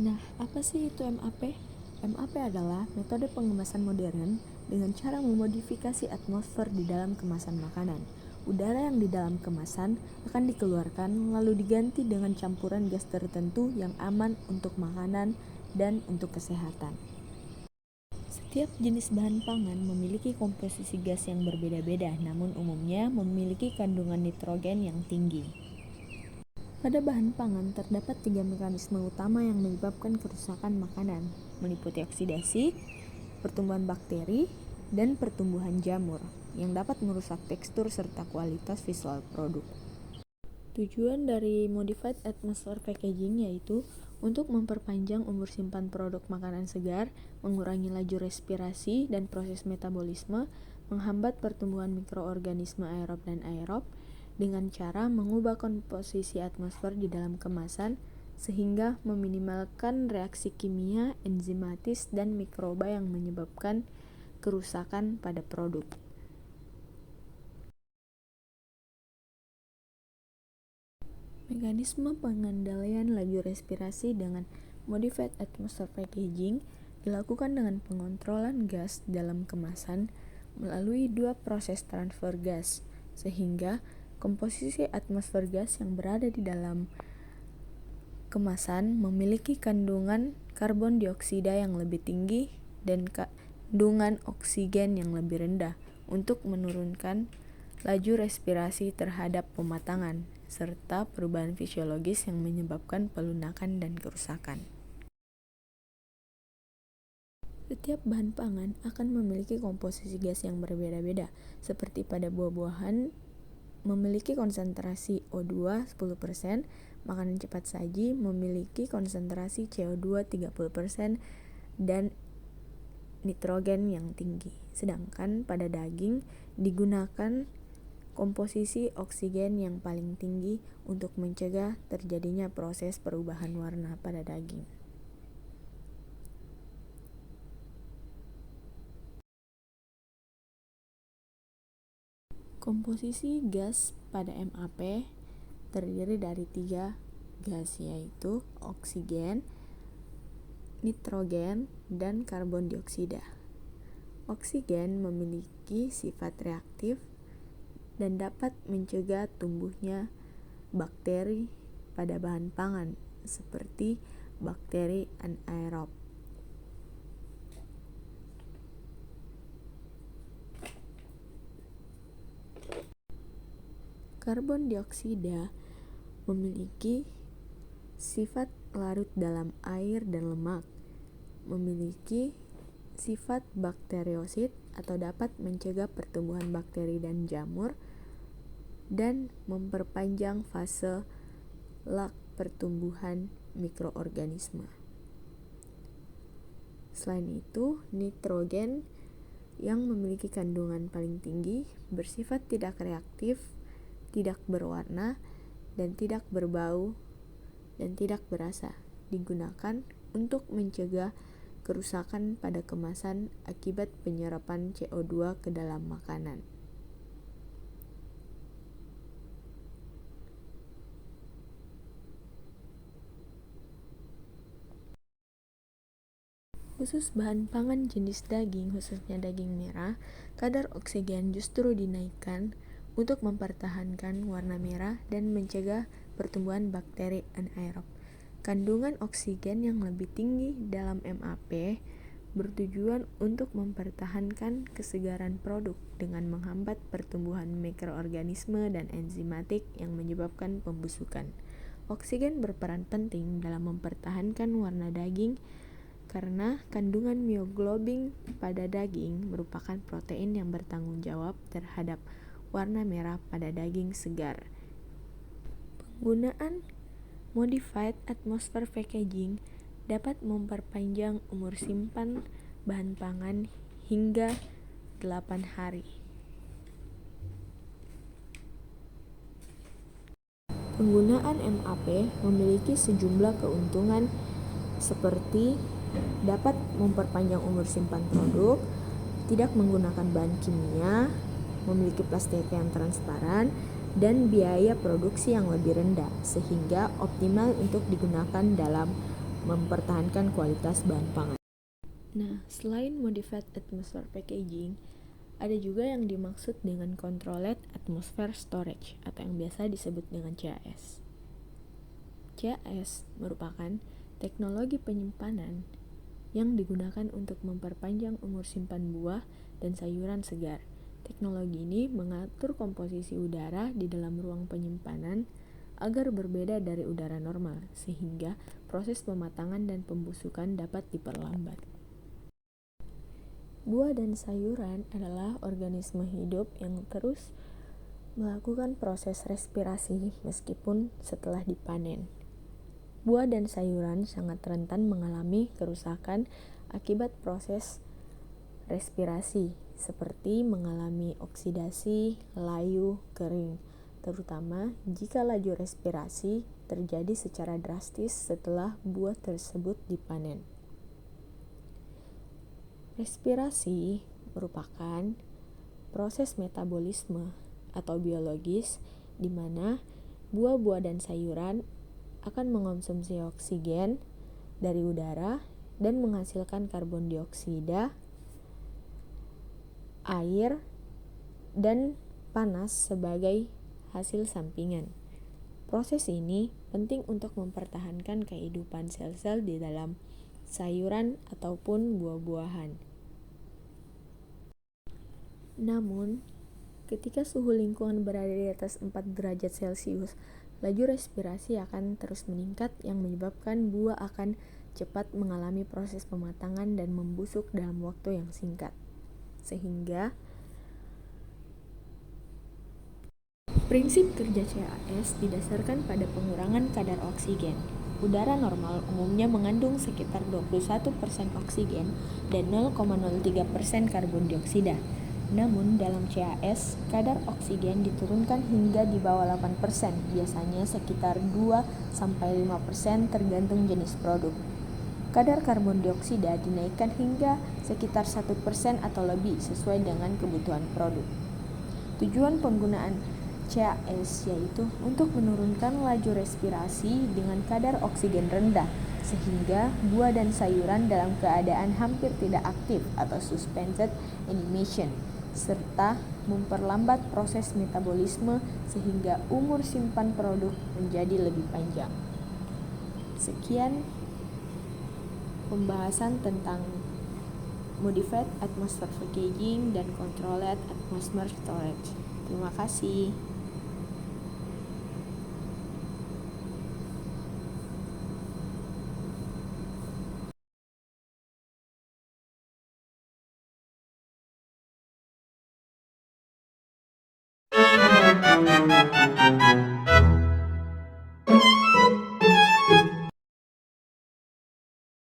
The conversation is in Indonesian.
Nah, apa sih itu MAP? MAP adalah metode pengemasan modern dengan cara memodifikasi atmosfer di dalam kemasan makanan. Udara yang di dalam kemasan akan dikeluarkan lalu diganti dengan campuran gas tertentu yang aman untuk makanan dan untuk kesehatan. Setiap jenis bahan pangan memiliki komposisi gas yang berbeda-beda, namun umumnya memiliki kandungan nitrogen yang tinggi. Pada bahan pangan terdapat 3 mekanisme utama yang menyebabkan kerusakan makanan, meliputi oksidasi, pertumbuhan bakteri, dan pertumbuhan jamur, yang dapat merusak tekstur serta kualitas visual produk. Tujuan dari Modified Atmosphere Packaging yaitu untuk memperpanjang umur simpan produk makanan segar, mengurangi laju respirasi dan proses metabolisme, menghambat pertumbuhan mikroorganisme aerob dan aerob, dengan cara mengubah komposisi atmosfer di dalam kemasan sehingga meminimalkan reaksi kimia, enzimatis, dan mikroba yang menyebabkan kerusakan pada produk. Mekanisme pengendalian laju respirasi dengan Modified Atmosphere Packaging dilakukan dengan pengontrolan gas dalam kemasan melalui 2 proses transfer gas, sehingga komposisi atmosfer gas yang berada di dalam kemasan memiliki kandungan karbon dioksida yang lebih tinggi dan kandungan oksigen yang lebih rendah untuk menurunkan laju respirasi terhadap pematangan, serta perubahan fisiologis yang menyebabkan pelunakan dan kerusakan. Setiap bahan pangan akan memiliki komposisi gas yang berbeda-beda, seperti pada buah-buahan memiliki konsentrasi O2 10%, makanan cepat saji memiliki konsentrasi CO2 30%, dan nitrogen yang tinggi. Sedangkan pada daging digunakan komposisi oksigen yang paling tinggi untuk mencegah terjadinya proses perubahan warna pada daging. Komposisi gas pada MAP terdiri dari 3 gas, yaitu oksigen, nitrogen, dan karbon dioksida. Oksigen memiliki sifat reaktif dan dapat mencegah tumbuhnya bakteri pada bahan pangan seperti bakteri anaerob. Karbon dioksida memiliki sifat larut dalam air dan lemak, memiliki sifat bakteriosid atau dapat mencegah pertumbuhan bakteri dan jamur, dan memperpanjang fase lak pertumbuhan mikroorganisme. Selain itu, nitrogen yang memiliki kandungan paling tinggi bersifat tidak reaktif, tidak berwarna, dan tidak berbau, dan tidak berasa, digunakan untuk mencegah kerusakan pada kemasan akibat penyerapan CO2 ke dalam makanan. Khusus bahan pangan jenis daging, khususnya daging merah, kadar oksigen justru dinaikkan untuk mempertahankan warna merah dan mencegah pertumbuhan bakteri anaerob. Kandungan oksigen yang lebih tinggi dalam MAP bertujuan untuk mempertahankan kesegaran produk dengan menghambat pertumbuhan mikroorganisme dan enzimatik yang menyebabkan pembusukan. Oksigen berperan penting dalam mempertahankan warna daging karena kandungan mioglobin pada daging merupakan protein yang bertanggung jawab terhadap warna merah pada daging segar. Penggunaan Modified Atmosphere Packaging dapat memperpanjang umur simpan bahan pangan hingga 8 hari. Penggunaan MAP memiliki sejumlah keuntungan seperti dapat memperpanjang umur simpan produk, tidak menggunakan bahan kimia, memiliki plastik yang transparan, dan biaya produksi yang lebih rendah, sehingga optimal untuk digunakan dalam mempertahankan kualitas bahan pangan. Nah, selain modified atmosphere packaging, ada juga yang dimaksud dengan controlled atmosphere storage atau yang biasa disebut dengan CAS. CAS merupakan teknologi penyimpanan yang digunakan untuk memperpanjang umur simpan buah dan sayuran segar. Teknologi ini mengatur komposisi udara di dalam ruang penyimpanan agar berbeda dari udara normal, sehingga proses pematangan dan pembusukan dapat diperlambat. Buah dan sayuran adalah organisme hidup yang terus melakukan proses respirasi meskipun setelah dipanen. Buah dan sayuran sangat rentan mengalami kerusakan akibat proses respirasi, seperti mengalami oksidasi, layu, kering, terutama jika laju respirasi terjadi secara drastis setelah buah tersebut dipanen. Respirasi merupakan proses metabolisme atau biologis di mana buah-buah dan sayuran akan mengonsumsi oksigen dari udara dan menghasilkan karbon dioksida, air, dan panas sebagai hasil sampingan. Proses ini penting untuk mempertahankan kehidupan sel-sel di dalam sayuran ataupun buah-buahan. Namun, ketika suhu lingkungan berada di atas 4 derajat Celcius, laju respirasi akan terus meningkat yang menyebabkan buah akan cepat mengalami proses pematangan dan membusuk dalam waktu yang singkat. Sehingga prinsip kerja CAS didasarkan pada pengurangan kadar oksigen. Udara normal umumnya mengandung sekitar 21% oksigen dan 0,03% karbon dioksida. Namun dalam CAS, kadar oksigen diturunkan hingga di bawah 8%, biasanya sekitar 2-5% tergantung jenis produk. Kadar karbon dioksida dinaikkan hingga sekitar 1% atau lebih sesuai dengan kebutuhan produk. Tujuan penggunaan CAS yaitu untuk menurunkan laju respirasi dengan kadar oksigen rendah, sehingga buah dan sayuran dalam keadaan hampir tidak aktif atau suspended animation, serta memperlambat proses metabolisme sehingga umur simpan produk menjadi lebih panjang. Sekian pembahasan tentang modified atmosphere packaging dan controlled atmosphere storage. Terima kasih.